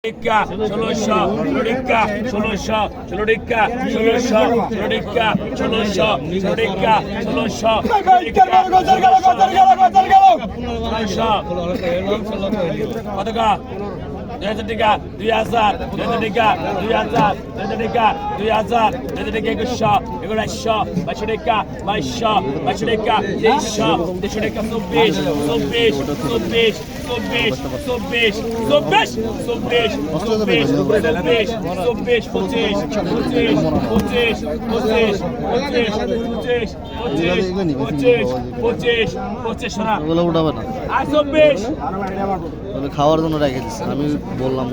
টিকা 1600 টিকা 1600 টিকা 1600 টিকা 1600 টিকা 1600 কতকা 2000 টাকা 2000 টাকা 2000 টাকা 2000 টাকা 2100 2200 টাকা 2200 টাকা 2300 টাকা 24 খাওয়ার জন্য রেখে দিচ্ছে আমি বললাম